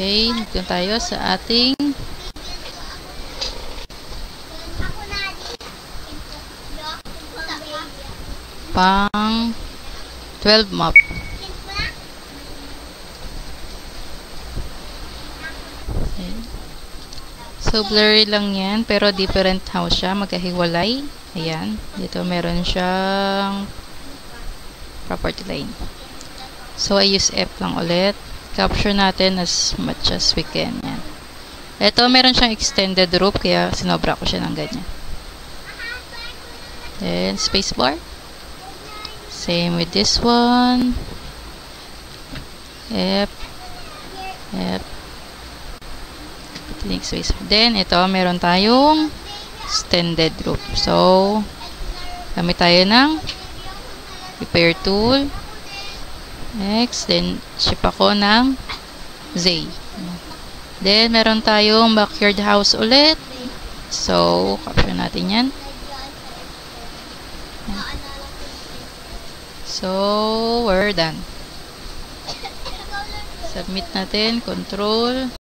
Okay, dito tayo sa ating pang 12 map. Okay. So, blurry lang yan, pero different house siya, magkahiwalay. Ayan, dito meron siyang property line. So, I use F lang ulit. Capture natin as much as we can. Yan. Ito, meron siyang extended roof, kaya sinobra ko siya ng ganyan. Then, spacebar. Same with this one. F. F. Next space. Then, ito, meron tayong extended roof. So, gamit tayo ng repair tool. Next, then, ship ako ng Z. Then, meron tayong backyard house ulit. So, capture natin yan. So, we're done. Submit natin. Control.